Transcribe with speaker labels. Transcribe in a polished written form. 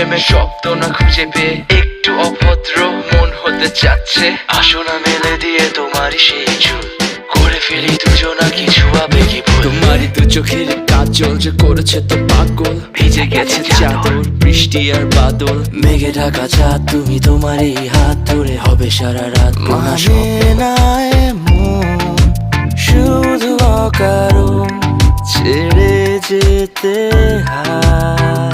Speaker 1: প্রেমের শব্দ না খুঁজে পেয়ে একটু অভদ্র মন হতে চাচ্ছে। আসো না মেলে দিয়ে তোমারই সেই চুল, করে ফেলি দুজনা কিছু আবেগী ভুল। তোমারই দু চোখের কাজল যে করেছে তো পাগল, ভিজে গেছে চাদর বৃষ্টি আর বাদল। মেঘে ঢাকা চাঁদ তুমি তোমারই হাত ধরে হবে সারা রাত।
Speaker 2: মানে না এমন শুধু অকারণ ছেড়ে যেতে হয়।